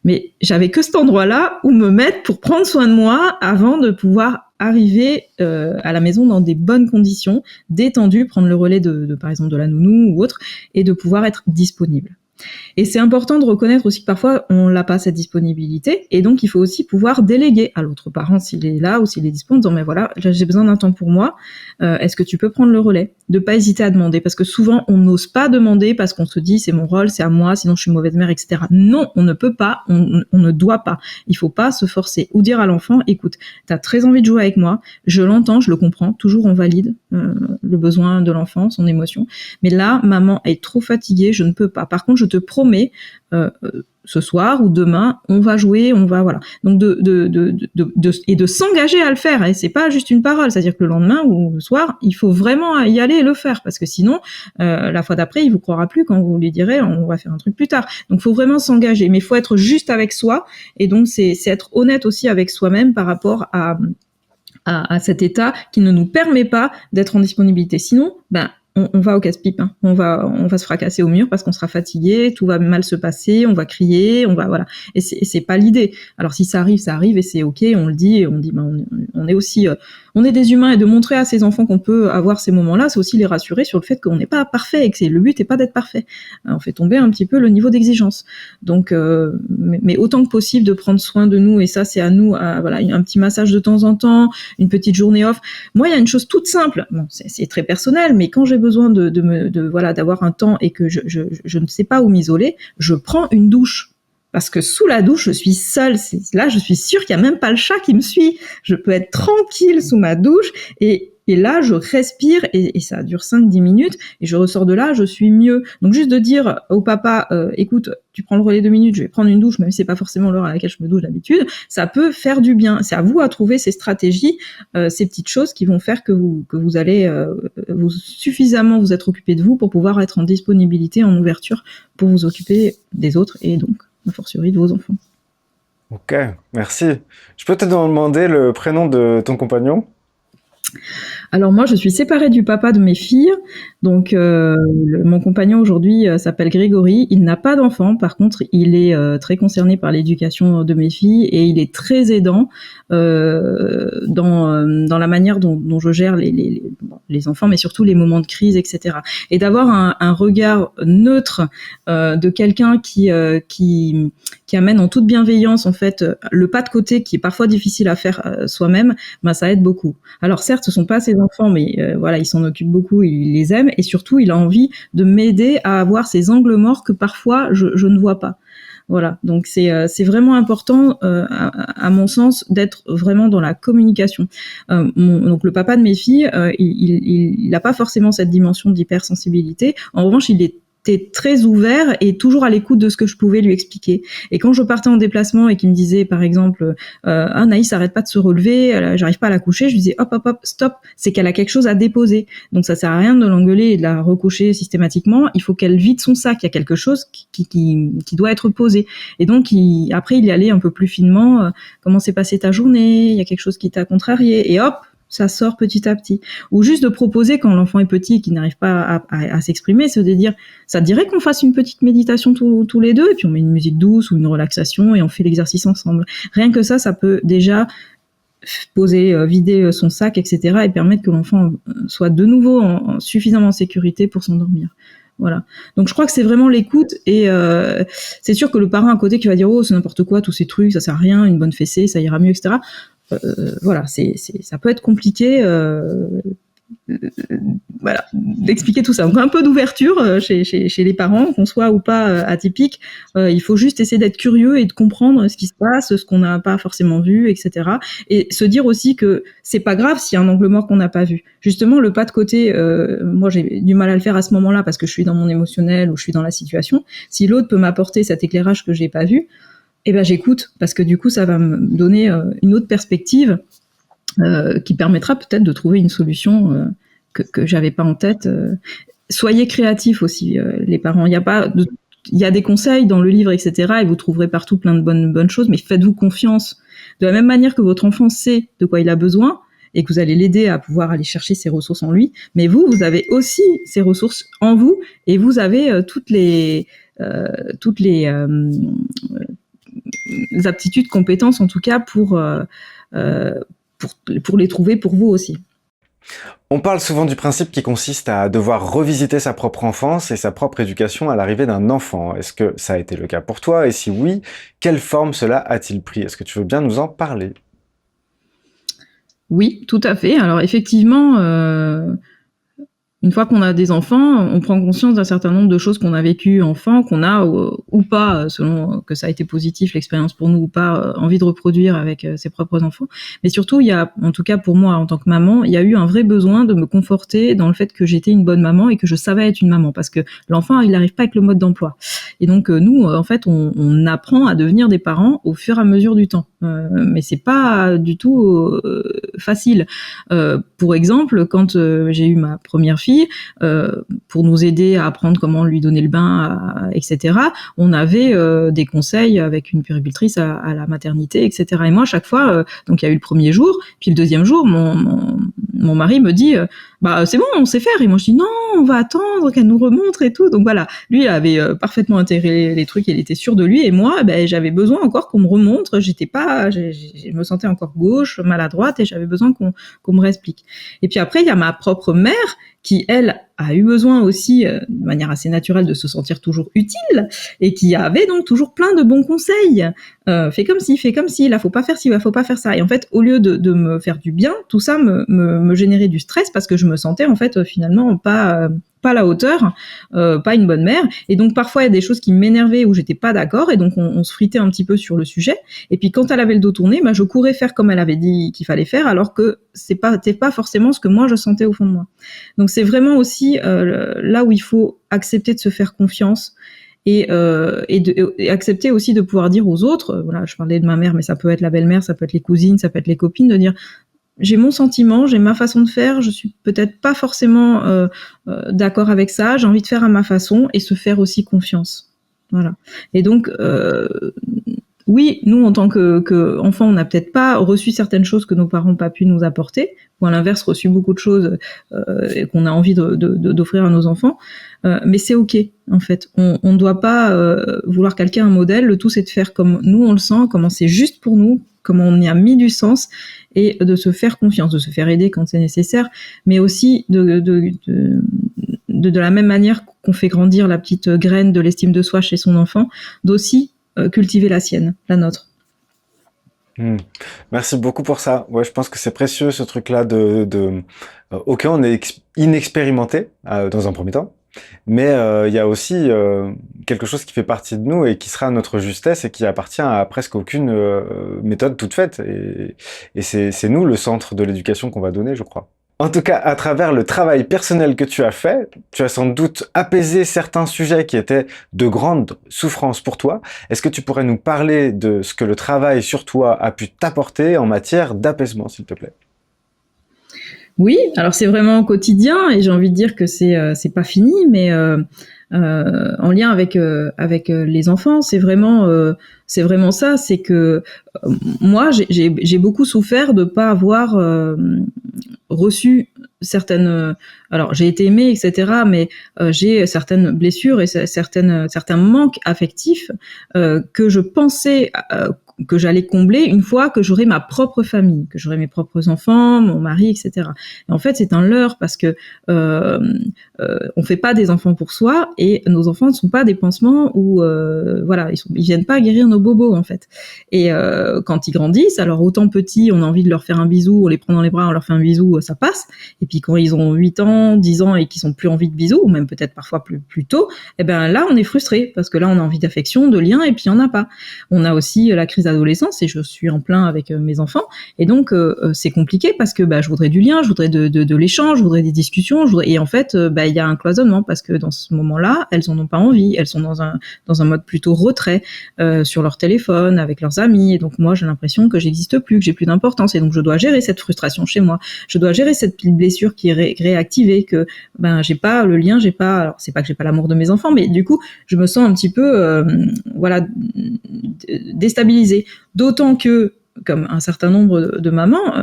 Mais j'avais que cet endroit-là où me mettre pour prendre soin de moi avant de pouvoir arriver à la maison dans des bonnes conditions, détendu, prendre le relais par exemple de la nounou ou autre, et de pouvoir être disponible. Et c'est important de reconnaître aussi que parfois on n'a pas cette disponibilité, et donc il faut aussi pouvoir déléguer à l'autre parent s'il est là ou s'il est disponible, en disant mais voilà, j'ai besoin d'un temps pour moi, est-ce que tu peux prendre le relais? De pas hésiter à demander, parce que souvent on n'ose pas demander parce qu'on se dit c'est mon rôle, c'est à moi, sinon je suis mauvaise mère, etc. Non, on ne peut pas, on ne doit pas. Il faut pas se forcer ou dire à l'enfant, écoute, t'as très envie de jouer avec moi, je l'entends, je le comprends, toujours on valide le besoin de l'enfant, son émotion, mais là maman est trop fatiguée, je ne peux pas. Par contre je te promets, ce soir ou demain, on va jouer, on va, voilà. Donc de s'engager à le faire, et c'est pas juste une parole, c'est-à-dire que le lendemain ou le soir, il faut vraiment y aller et le faire, parce que sinon, la fois d'après, il vous croira plus quand vous lui direz, on va faire un truc plus tard. Donc faut vraiment s'engager, mais il faut être juste avec soi, et donc c'est être honnête aussi avec soi-même par rapport à cet état qui ne nous permet pas d'être en disponibilité. Sinon, on va au casse-pipe, hein. On va se fracasser au mur parce qu'on sera fatigué, tout va mal se passer, on va crier, voilà. Et c'est pas l'idée. Alors si ça arrive et c'est ok, on le dit, et on dit, on est aussi, on est des humains, et de montrer à ces enfants qu'on peut avoir ces moments-là, c'est aussi les rassurer sur le fait qu'on n'est pas parfait et que le but n'est pas d'être parfait. On fait tomber un petit peu le niveau d'exigence. Donc, mais autant que possible de prendre soin de nous, et ça c'est à nous, voilà, un petit massage de temps en temps, une petite journée off. Moi, il y a une chose toute simple. Bon, c'est très personnel, mais quand j'ai besoin d'avoir un temps et que je ne sais pas où m'isoler, je prends une douche. Parce que sous la douche, je suis seule. Là, je suis sûre qu'il n'y a même pas le chat qui me suit. Je peux être tranquille sous ma douche, et là, je respire, et ça dure 5-10 minutes, et je ressors de là, je suis mieux. Donc juste de dire au papa, écoute, tu prends le relais 2 minutes, je vais prendre une douche, même si c'est pas forcément l'heure à laquelle je me douche d'habitude, ça peut faire du bien. C'est à vous à trouver ces stratégies, ces petites choses qui vont faire que vous allez suffisamment vous être occupé de vous pour pouvoir être en disponibilité, en ouverture, pour vous occuper des autres, et donc a fortiori de vos enfants. Ok, merci. Je peux te demander le prénom de ton compagnon? Alors moi, je suis séparée du papa de mes filles, donc mon compagnon aujourd'hui s'appelle Grégory. Il n'a pas d'enfant, par contre, il est très concerné par l'éducation de mes filles et il est très aidant dans la manière dont je gère les enfants, mais surtout les moments de crise, etc. Et d'avoir un regard neutre de quelqu'un qui amène en toute bienveillance en fait le pas de côté qui est parfois difficile à faire soi-même, ben ça aide beaucoup. Alors certes, ce sont pas ses enfants, mais voilà, il s'en occupe beaucoup, il les aime, et surtout, il a envie de m'aider à avoir ces angles morts que parfois je ne vois pas. Voilà, donc c'est vraiment important, à mon sens, d'être vraiment dans la communication. Donc le papa de mes filles, il n'a pas forcément cette dimension d'hypersensibilité. En revanche, il était très ouvert et toujours à l'écoute de ce que je pouvais lui expliquer. Et quand je partais en déplacement et qu'il me disait, par exemple, Naïs arrête pas de se relever, j'arrive pas à la coucher, je lui disais hop, stop, c'est qu'elle a quelque chose à déposer. Donc ça sert à rien de l'engueuler et de la recoucher systématiquement. Il faut qu'elle vide son sac. Il y a quelque chose qui doit être posé. Et donc après il y allait un peu plus finement. Comment s'est passée ta journée? Il y a quelque chose qui t'a contrarié. Et hop, ça sort petit à petit. Ou juste de proposer quand l'enfant est petit et qu'il n'arrive pas à s'exprimer, c'est de dire, ça te dirait qu'on fasse une petite méditation tous les deux, et puis on met une musique douce ou une relaxation et on fait l'exercice ensemble. Rien que ça peut déjà poser, vider son sac, etc. et permettre que l'enfant soit de nouveau suffisamment en sécurité pour s'endormir. Voilà. Donc je crois que c'est vraiment l'écoute, et c'est sûr que le parent à côté qui va dire oh c'est n'importe quoi tous ces trucs, ça sert à rien, une bonne fessée, ça ira mieux, etc. Voilà, ça peut être compliqué, voilà, d'expliquer tout ça. Donc un peu d'ouverture chez les parents, qu'on soit ou pas atypique. Il faut juste essayer d'être curieux et de comprendre ce qui se passe, ce qu'on n'a pas forcément vu, etc. Et se dire aussi que c'est pas grave s'il y a un angle mort qu'on n'a pas vu. Justement, le pas de côté, moi j'ai du mal à le faire à ce moment-là parce que je suis dans mon émotionnel ou je suis dans la situation. Si l'autre peut m'apporter cet éclairage que j'ai pas vu, eh ben j'écoute, parce que du coup ça va me donner une autre perspective qui permettra peut-être de trouver une solution que j'avais pas en tête. Soyez créatifs aussi, les parents. Il y a des conseils dans le livre, etc. et vous trouverez partout plein de bonnes choses, mais faites-vous confiance. De la même manière que votre enfant sait de quoi il a besoin et que vous allez l'aider à pouvoir aller chercher ses ressources en lui, mais vous avez aussi ces ressources en vous, et vous avez toutes les aptitudes, compétences en tout cas pour les trouver pour vous aussi. On parle souvent du principe qui consiste à devoir revisiter sa propre enfance et sa propre éducation à l'arrivée d'un enfant. Est-ce que ça a été le cas pour toi? Et si oui, quelle forme cela a-t-il pris? Est-ce que tu veux bien nous en parler? Oui, tout à fait. Alors effectivement, une fois qu'on a des enfants, on prend conscience d'un certain nombre de choses qu'on a vécues enfant, qu'on a ou pas, selon que ça a été positif l'expérience pour nous ou pas, envie de reproduire avec ses propres enfants. Mais surtout, il y a, en tout cas pour moi en tant que maman, il y a eu un vrai besoin de me conforter dans le fait que j'étais une bonne maman et que je savais être une maman, parce que l'enfant, il n'arrive pas avec le mode d'emploi. Et donc nous, en fait, on apprend à devenir des parents au fur et à mesure du temps. Mais c'est pas du tout facile. Pour exemple, quand j'ai eu ma première fille, pour nous aider à apprendre comment lui donner le bain, etc. On avait des conseils avec une puéricultrice à la maternité, etc. Et moi, à chaque fois, donc il y a eu le premier jour, puis le deuxième jour, mon mari me dit bah c'est bon, on sait faire. Et moi je dis non, on va attendre qu'elle nous remontre et tout. Donc voilà, lui il avait parfaitement intégré les trucs, il était sûr de lui, et moi j'avais besoin encore qu'on me remontre. Je me sentais encore gauche, maladroite, et j'avais besoin qu'on me réexplique. Et puis après il y a ma propre mère qui, elle, a eu besoin aussi, de manière assez naturelle, de se sentir toujours utile, et qui avait donc toujours plein de bons conseils. Fais comme ci, là, faut pas faire ci, là, faut pas faire ça. Et en fait, au lieu de me faire du bien, tout ça me générait du stress, parce que je me sentais, en fait, finalement, pas à la hauteur, pas une bonne mère. Et donc, parfois, il y a des choses qui m'énervaient où j'étais pas d'accord, et donc on se fritait un petit peu sur le sujet. Et puis, quand elle avait le dos tourné, je courais faire comme elle avait dit qu'il fallait faire, alors que c'était pas forcément ce que moi je sentais au fond de moi. Donc, c'est vraiment aussi là où il faut accepter de se faire confiance, et accepter aussi de pouvoir dire aux autres, voilà, je parlais de ma mère, mais ça peut être la belle-mère, ça peut être les cousines, ça peut être les copines, de dire j'ai mon sentiment, j'ai ma façon de faire, je suis peut-être pas forcément d'accord avec ça, j'ai envie de faire à ma façon, et se faire aussi confiance. Voilà. Et donc oui, nous en tant que enfants, on n'a peut-être pas reçu certaines choses que nos parents n'ont pas pu nous apporter, ou à l'inverse reçu beaucoup de choses et qu'on a envie d'offrir à nos enfants. Mais c'est ok en fait. On ne doit pas vouloir calquer un modèle. Le tout c'est de faire comme nous on le sent, comment c'est juste pour nous, comment on y a mis du sens et de se faire confiance, de se faire aider quand c'est nécessaire, mais aussi de la même manière qu'on fait grandir la petite graine de l'estime de soi chez son enfant, d'aussi cultiver la sienne, la nôtre. Merci beaucoup pour ça. Ouais, je pense que c'est précieux ce truc-là ok, on est inexpérimenté dans un premier temps, mais il y a aussi quelque chose qui fait partie de nous et qui sera notre justesse et qui appartient à presque aucune méthode toute faite. Et c'est nous le centre de l'éducation qu'on va donner, je crois. En tout cas, à travers le travail personnel que tu as fait, tu as sans doute apaisé certains sujets qui étaient de grande souffrance pour toi. Est-ce que tu pourrais nous parler de ce que le travail sur toi a pu t'apporter en matière d'apaisement, s'il te plaît? Oui, alors c'est vraiment au quotidien et j'ai envie de dire que c'est pas fini, mais en lien avec les enfants, c'est vraiment ça, c'est que moi j'ai beaucoup souffert de pas avoir reçu certaines alors j'ai été aimée etc mais j'ai certaines blessures et certains manques affectifs que je pensais que j'allais combler une fois que j'aurai ma propre famille, que j'aurai mes propres enfants, mon mari, etc. Et en fait, c'est un leurre parce que on fait pas des enfants pour soi et nos enfants ne sont pas des pansements où voilà, ils viennent pas guérir nos bobos en fait. Et quand ils grandissent, alors autant petits, on a envie de leur faire un bisou, on les prend dans les bras, on leur fait un bisou, ça passe. Et puis quand ils ont 8 ans, 10 ans et qu'ils sont plus envie de bisous, ou même peut-être parfois plus tôt, eh ben là on est frustré parce que là on a envie d'affection, de lien et puis il y en a pas. On a aussi la crise d'adolescence et je suis en plein avec mes enfants et donc c'est compliqué parce que je voudrais du lien, je voudrais de l'échange, je voudrais des discussions, et en fait il y a un cloisonnement parce que dans ce moment-là, elles en ont pas envie, elles sont dans un mode plutôt retrait sur leur téléphone avec leurs amis et donc moi j'ai l'impression que j'existe plus, que j'ai plus d'importance et donc je dois gérer cette frustration chez moi, je dois gérer cette blessure qui est réactivée, que j'ai pas le lien, j'ai pas, alors c'est pas que j'ai pas l'amour de mes enfants, mais du coup je me sens un petit peu voilà déstabilisée, d'autant que comme un certain nombre de mamans,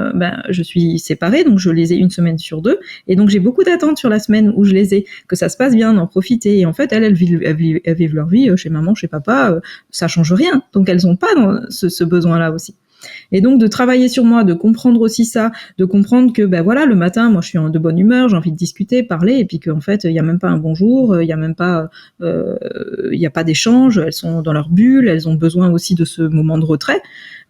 je suis séparée, donc je les ai une semaine sur 2, et donc j'ai beaucoup d'attentes sur la semaine où je les ai, que ça se passe bien, d'en profiter, et en fait, elles vivent leur vie chez maman, chez papa, ça change rien, donc elles ont pas dans ce besoin-là aussi. Et donc de travailler sur moi, de comprendre aussi ça, de comprendre que voilà, le matin, moi je suis de bonne humeur, j'ai envie de discuter, parler, et puis qu'en fait il y a même pas un bonjour, il y a même pas il y a pas d'échange, elles sont dans leur bulle, elles ont besoin aussi de ce moment de retrait.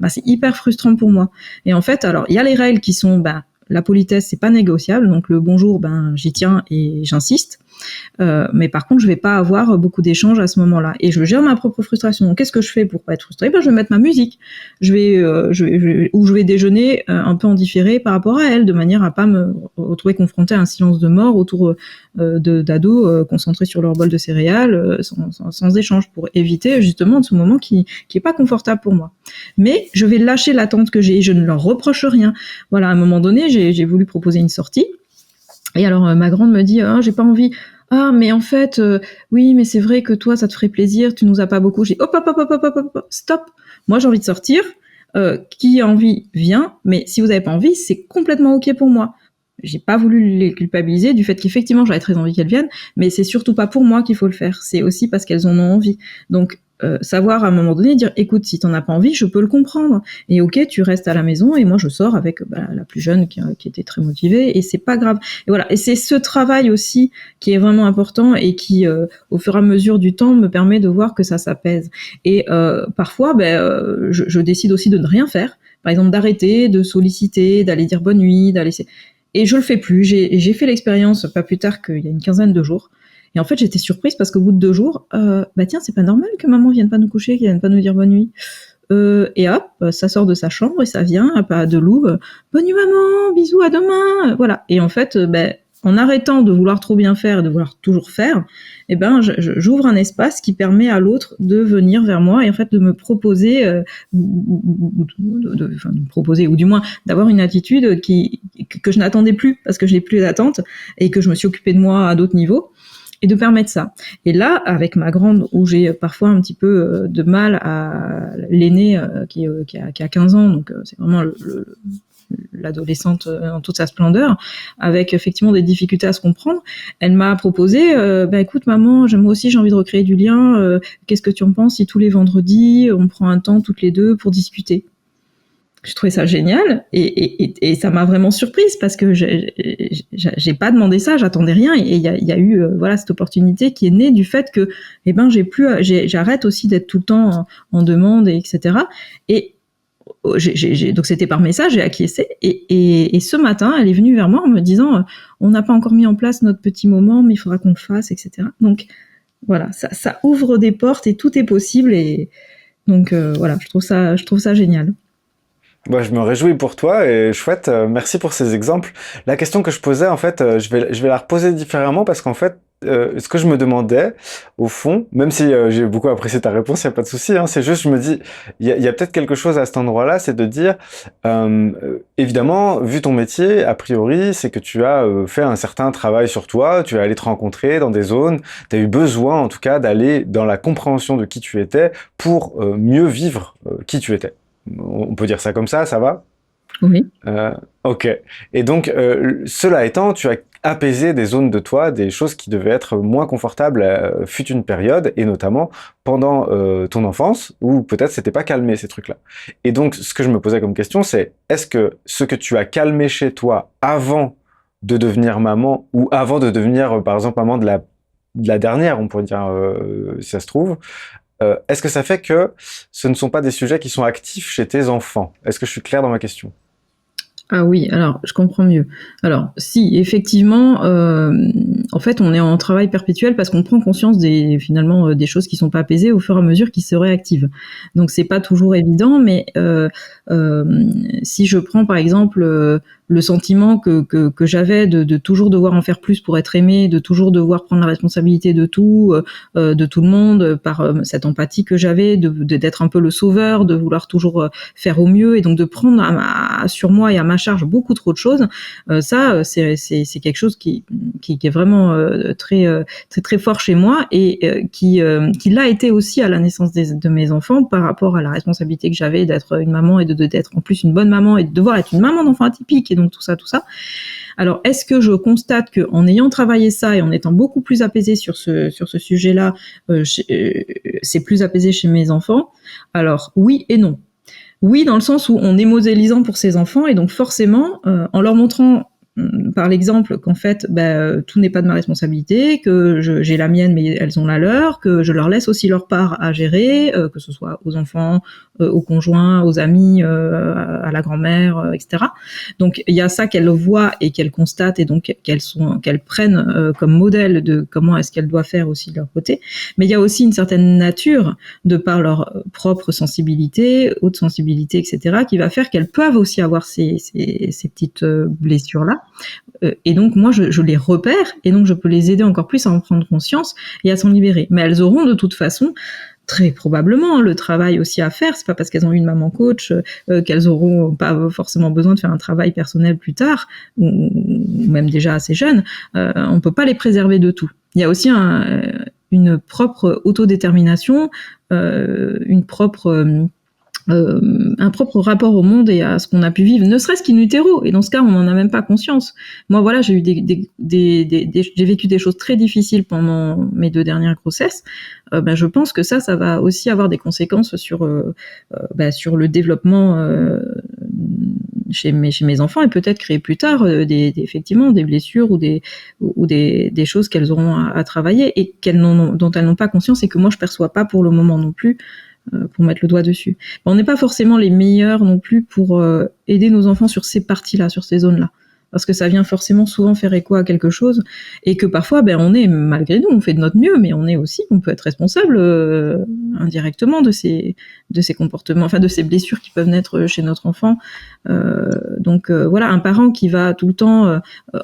C'est hyper frustrant pour moi. Et en fait, alors il y a les règles qui sont la politesse, c'est pas négociable, donc le bonjour, j'y tiens et j'insiste. Mais par contre, je vais pas avoir beaucoup d'échanges à ce moment-là. Et je gère ma propre frustration. Donc, qu'est-ce que je fais pour pas être frustrée ? Je vais mettre ma musique. Je vais déjeuner un peu en différé par rapport à elle, de manière à pas me retrouver confrontée à un silence de mort autour d'ados concentrés sur leur bol de céréales, sans échange, pour éviter justement ce moment qui est pas confortable pour moi. Mais je vais lâcher l'attente que j'ai. Je ne leur reproche rien. Voilà, à un moment donné, j'ai voulu proposer une sortie. Et alors ma grande me dit j'ai pas envie. Ah mais en fait oui mais c'est vrai que toi ça te ferait plaisir, tu nous as pas beaucoup. J'ai hop stop. Moi j'ai envie de sortir. Qui a envie vient, mais si vous avez pas envie c'est complètement ok pour moi. J'ai pas voulu les culpabiliser du fait qu'effectivement j'avais très envie qu'elles viennent, mais c'est surtout pas pour moi qu'il faut le faire. C'est aussi parce qu'elles en ont envie. Donc savoir à un moment donné dire écoute, si t'en as pas envie je peux le comprendre et ok tu restes à la maison et moi je sors avec la plus jeune qui était très motivée et c'est pas grave. Et voilà, et c'est ce travail aussi qui est vraiment important et qui au fur et à mesure du temps me permet de voir que ça s'apaise. Et parfois je décide aussi de ne rien faire, par exemple d'arrêter de solliciter, d'aller dire bonne nuit, et je le fais plus. J'ai fait l'expérience pas plus tard qu'il y a une quinzaine de jours. Et en fait, j'étais surprise parce qu'au bout de 2 jours, tiens, c'est pas normal que maman vienne pas nous coucher, qu'elle vienne pas nous dire bonne nuit. Et hop, ça sort de sa chambre et ça vient, pas de loup, bonne nuit maman, bisous, à demain, voilà. Et en fait, en arrêtant de vouloir trop bien faire et de vouloir toujours faire, j'ouvre un espace qui permet à l'autre de venir vers moi et en fait de me proposer, de me proposer, ou du moins d'avoir une attitude que je n'attendais plus parce que je n'ai plus d'attente et que je me suis occupée de moi à d'autres niveaux. et de permettre ça. Et là, avec ma grande, où j'ai parfois un petit peu de mal à l'aînée qui a 15 ans, donc c'est vraiment l'adolescente en toute sa splendeur, avec effectivement des difficultés à se comprendre, elle m'a proposé, écoute maman, moi aussi j'ai envie de recréer du lien, qu'est-ce que tu en penses si tous les vendredis on prend un temps toutes les deux pour discuter? Je trouvais ça génial et ça m'a vraiment surprise parce que j'ai pas demandé ça, j'attendais rien et il y a eu voilà cette opportunité qui est née du fait que j'arrête aussi d'être tout le temps en demande et etc. Et donc c'était par message, j'ai acquiescé et ce matin elle est venue vers moi en me disant on n'a pas encore mis en place notre petit moment mais il faudra qu'on le fasse, etc. Donc voilà, ça ouvre des portes et tout est possible et donc voilà, je trouve ça génial. Bah, je me réjouis pour toi et chouette, merci pour ces exemples. La question que je posais, en fait, je vais la reposer différemment parce qu'en fait, ce que je me demandais, au fond, même si j'ai beaucoup apprécié ta réponse, il n'y a pas de souci, hein, c'est juste, je me dis, il y a peut-être quelque chose à cet endroit-là, c'est de dire, évidemment, vu ton métier, a priori, c'est que tu as fait un certain travail sur toi, tu es allé te rencontrer dans des zones, tu as eu besoin, en tout cas, d'aller dans la compréhension de qui tu étais pour mieux vivre qui tu étais. On peut dire ça comme ça va? Oui. Ok. Et donc, cela étant, tu as apaisé des zones de toi, des choses qui devaient être moins confortables fut une période, et notamment pendant ton enfance, où peut-être c'était pas calmé ces trucs-là. Et donc, ce que je me posais comme question, c'est est-ce que ce que tu as calmé chez toi avant de devenir maman, ou avant de devenir, par exemple, maman de la dernière, on pourrait dire, si ça se trouve, est-ce que ça fait que ce ne sont pas des sujets qui sont actifs chez tes enfants? Est-ce que je suis clair dans ma question? Ah oui, alors je comprends mieux. Alors si effectivement, en fait, on est en travail perpétuel parce qu'on prend conscience finalement des choses qui sont pas apaisées au fur et à mesure qu'ils se réactivent. Donc c'est pas toujours évident, mais si je prends par exemple le sentiment que j'avais de toujours devoir en faire plus pour être aimé, de toujours devoir prendre la responsabilité de tout le monde, par cette empathie que j'avais, d'être un peu le sauveur, de vouloir toujours faire au mieux, et donc de prendre sur moi et à ma charge beaucoup trop de choses. C'est quelque chose qui est vraiment très fort chez moi et qui l'a été aussi à la naissance de mes enfants par rapport à la responsabilité que j'avais d'être une maman et d'être en plus une bonne maman et de devoir être une maman d'enfant atypique et donc tout ça. Alors, est-ce que je constate que en ayant travaillé ça et en étant beaucoup plus apaisée sur ce sujet-là, c'est plus apaisé chez mes enfants? Alors, oui et non. Oui, dans le sens où on est modélisant pour ses enfants et donc forcément, en leur montrant par l'exemple qu'en fait tout n'est pas de ma responsabilité, que j'ai la mienne mais elles ont la leur, que je leur laisse aussi leur part à gérer, que ce soit aux enfants, aux conjoints, aux amis, à la grand-mère, etc. Donc il y a ça qu'elles voient et qu'elles constatent et donc qu'elles prennent comme modèle de comment est-ce qu'elles doivent faire aussi de leur côté. Mais il y a aussi une certaine nature de par leur propre sensibilité, haute sensibilité, etc., qui va faire qu'elles peuvent aussi avoir ces petites blessures-là. Et donc moi je les repère et donc je peux les aider encore plus à en prendre conscience et à s'en libérer. Mais elles auront de toute façon très probablement le travail aussi à faire. C'est pas parce qu'elles ont eu une maman coach qu'elles auront pas forcément besoin de faire un travail personnel plus tard ou même déjà assez jeunes. On peut pas les préserver de tout. Il y a aussi une propre autodétermination, un propre rapport au monde et à ce qu'on a pu vivre, ne serait-ce qu'in utero. Et dans ce cas, on n'en a même pas conscience. Moi, voilà, j'ai eu j'ai vécu des choses très difficiles pendant mes 2 dernières grossesses. Je pense que ça va aussi avoir des conséquences sur le développement chez mes enfants et peut-être créer plus tard effectivement des blessures ou des choses qu'elles auront à travailler et dont elles n'ont pas conscience et que moi je perçois pas pour le moment non plus. Pour mettre le doigt dessus. On n'est pas forcément les meilleurs non plus pour aider nos enfants sur ces parties-là, sur ces zones-là. Parce que ça vient forcément souvent faire écho à quelque chose et que parfois, on est, malgré nous, on fait de notre mieux, mais on peut être responsable indirectement de ces de ces comportements, enfin de ces blessures qui peuvent naître chez notre enfant. Donc voilà, un parent qui va tout le temps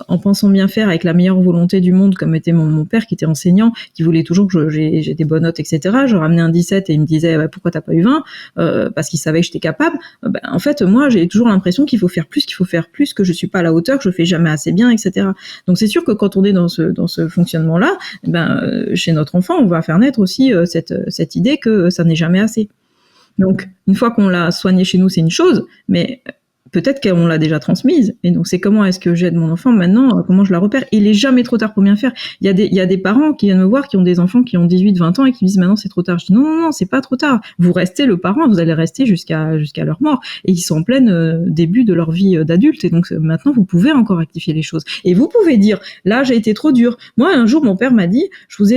en pensant bien faire avec la meilleure volonté du monde, comme était mon père qui était enseignant, qui voulait toujours que j'ai des bonnes notes, etc. Je ramenais un 17 et il me disait pourquoi t'as pas eu 20, parce qu'il savait que j'étais capable. En fait, moi j'ai toujours l'impression qu'il faut faire plus, que je suis pas à la hauteur, que je fais jamais assez bien, etc. Donc c'est sûr que quand on est dans ce fonctionnement-là, chez notre enfant, on va faire naître aussi cette idée que ça n'est jamais assez. Donc, une fois qu'on l'a soigné chez nous, c'est une chose, mais peut-être qu'on l'a déjà transmise. Et donc, c'est comment est-ce que j'aide mon enfant maintenant, comment je la repère. Il est jamais trop tard pour bien faire. Il y a des parents qui viennent me voir, qui ont des enfants qui ont 18, 20 ans et qui me disent maintenant c'est trop tard. Je dis non, c'est pas trop tard. Vous restez le parent, vous allez rester jusqu'à leur mort. Et ils sont en plein début de leur vie d'adulte. Et donc, maintenant, vous pouvez encore rectifier les choses. Et vous pouvez dire, là, j'ai été trop dur. Moi, un jour, mon père m'a dit, je vous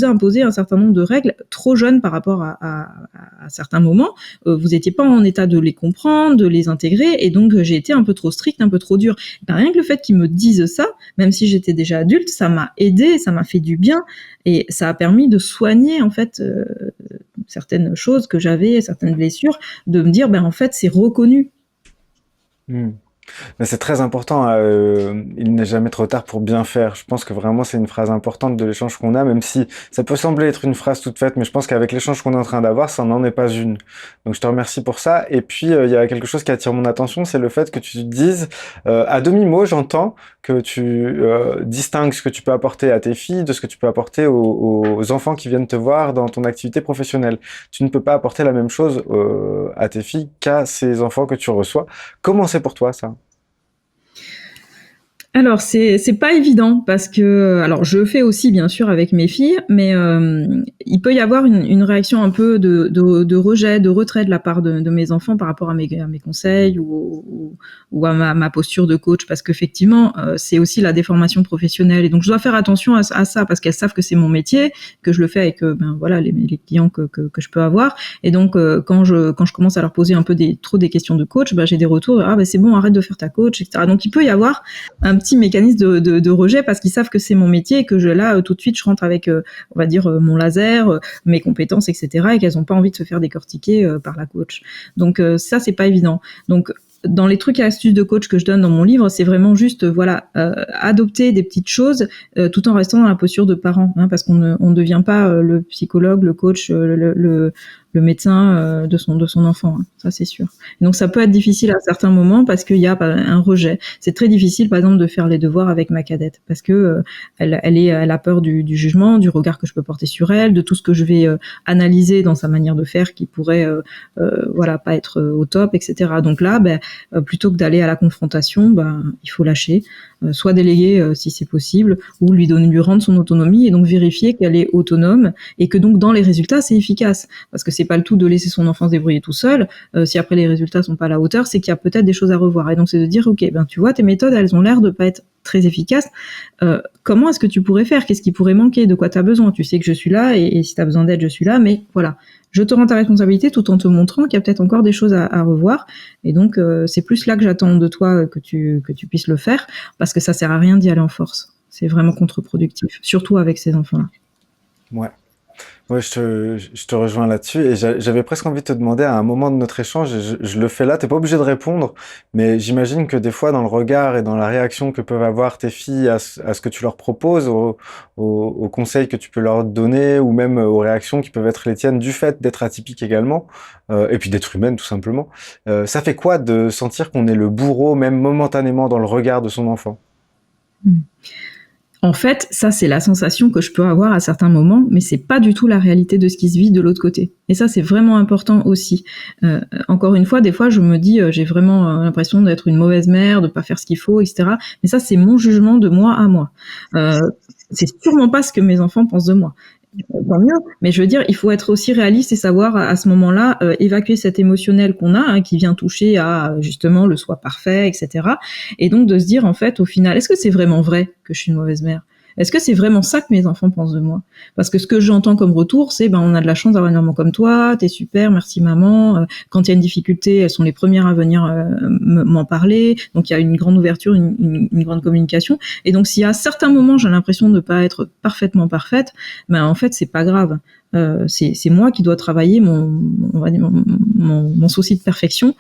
ai imposé un certain nombre de règles trop jeunes par rapport à certains moments. Vous étiez pas en état de les comprendre, de les intégrer. Et donc j'ai été un peu trop stricte, un peu trop dure. Rien que le fait qu'ils me disent ça, même si j'étais déjà adulte, ça m'a aidé, ça m'a fait du bien et ça a permis de soigner en fait certaines choses que j'avais, certaines blessures, de me dire en fait c'est reconnu. Mais c'est très important, il n'est jamais trop tard pour bien faire. Je pense que vraiment c'est une phrase importante de l'échange qu'on a, même si ça peut sembler être une phrase toute faite, mais je pense qu'avec l'échange qu'on est en train d'avoir, ça n'en est pas une. Donc je te remercie pour ça. Et puis il y a quelque chose qui attire mon attention, c'est le fait que tu dises, à demi-mot, j'entends que tu distingues ce que tu peux apporter à tes filles de ce que tu peux apporter aux enfants qui viennent te voir dans ton activité professionnelle. Tu ne peux pas apporter la même chose à tes filles qu'à ces enfants que tu reçois. Comment c'est pour toi ça? Alors c'est pas évident parce que alors je fais aussi bien sûr avec mes filles, mais il peut y avoir une réaction un peu de rejet, de retrait de la part de mes enfants par rapport à mes conseils ou à ma posture de coach, parce qu'effectivement c'est aussi la déformation professionnelle et donc je dois faire attention à ça parce qu'elles savent que c'est mon métier, que je le fais avec voilà les clients que je peux avoir et donc quand je commence à leur poser un peu trop des questions de coach, j'ai des retours c'est bon, arrête de faire ta coach, etc. Donc il peut y avoir un petit mécanisme de rejet parce qu'ils savent que c'est mon métier et que là tout de suite je rentre avec on va dire mon laser, mes compétences, etc. et qu'elles ont pas envie de se faire décortiquer par la coach. Donc ça c'est pas évident. Donc dans les trucs et astuces de coach que je donne dans mon livre, c'est vraiment juste adopter des petites choses tout en restant dans la posture de parent, parce qu'on ne devient pas le psychologue, le coach, le médecin de son enfant, ça c'est sûr. Et donc ça peut être difficile à certains moments parce qu'il y a un rejet. C'est très difficile par exemple de faire les devoirs avec ma cadette parce que elle a peur du jugement, du regard que je peux porter sur elle, de tout ce que je vais analyser dans sa manière de faire qui pourrait pas être au top, etc. Donc là plutôt que d'aller à la confrontation, il faut lâcher, soit déléguer si c'est possible, ou lui rendre son autonomie et donc vérifier qu'elle est autonome et que donc dans les résultats c'est efficace. Parce que c'est pas le tout de laisser son enfant se débrouiller tout seul. Si après les résultats sont pas à la hauteur, c'est qu'il y a peut-être des choses à revoir. Et donc c'est de dire ok, tu vois tes méthodes elles ont l'air de pas être très efficaces. Comment est-ce que tu pourrais faire? Qu'est-ce qui pourrait manquer? De quoi tu as besoin? Tu sais que je suis là et si tu as besoin d'aide, je suis là. Mais voilà, je te rends ta responsabilité tout en te montrant qu'il y a peut-être encore des choses à revoir. Et donc c'est plus là que j'attends de toi que tu puisses le faire parce que ça sert à rien d'y aller en force. C'est vraiment contre-productif, surtout avec ces enfants-là. Ouais. Ouais, je te rejoins là-dessus et j'avais presque envie de te demander à un moment de notre échange, et je le fais là, t'es pas obligé de répondre, mais j'imagine que des fois dans le regard et dans la réaction que peuvent avoir tes filles à ce que tu leur proposes, aux conseils que tu peux leur donner ou même aux réactions qui peuvent être les tiennes du fait d'être atypique également, et puis d'être humaine tout simplement, ça fait quoi de sentir qu'on est le bourreau même momentanément dans le regard de son enfant? En fait, ça, c'est la sensation que je peux avoir à certains moments, mais c'est pas du tout la réalité de ce qui se vit de l'autre côté. Et ça, c'est vraiment important aussi. Encore une fois, des fois, je me dis, j'ai vraiment l'impression d'être une mauvaise mère, de pas faire ce qu'il faut, etc. Mais ça, c'est mon jugement de moi à moi. C'est sûrement pas ce que mes enfants pensent de moi. Tant mieux, mais je veux dire, il faut être aussi réaliste et savoir à ce moment-là évacuer cet émotionnel qu'on a, qui vient toucher à justement le soi parfait, etc. Et donc de se dire en fait, au final, est-ce que c'est vraiment vrai que je suis une mauvaise mère? Est-ce que c'est vraiment ça que mes enfants pensent de moi? Parce que ce que j'entends comme retour, c'est on a de la chance d'avoir une maman comme toi, t'es super, merci maman. Quand il y a une difficulté, elles sont les premières à venir m'en parler. Donc il y a une grande ouverture, une grande communication. Et donc s'il y a certains moments, j'ai l'impression de ne pas être parfaitement parfaite, en fait c'est pas grave. C'est moi qui dois travailler mon souci de perfection,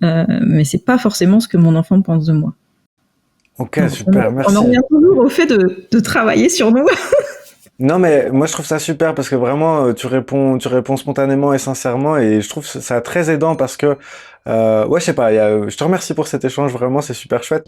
mais c'est pas forcément ce que mon enfant pense de moi. Ok, Donc, super, on en merci. revient toujours au fait de travailler sur nous. Non, mais moi je trouve ça super parce que vraiment tu réponds spontanément et sincèrement et je trouve ça très aidant parce que ouais, je sais pas, je te remercie pour cet échange, vraiment c'est super chouette.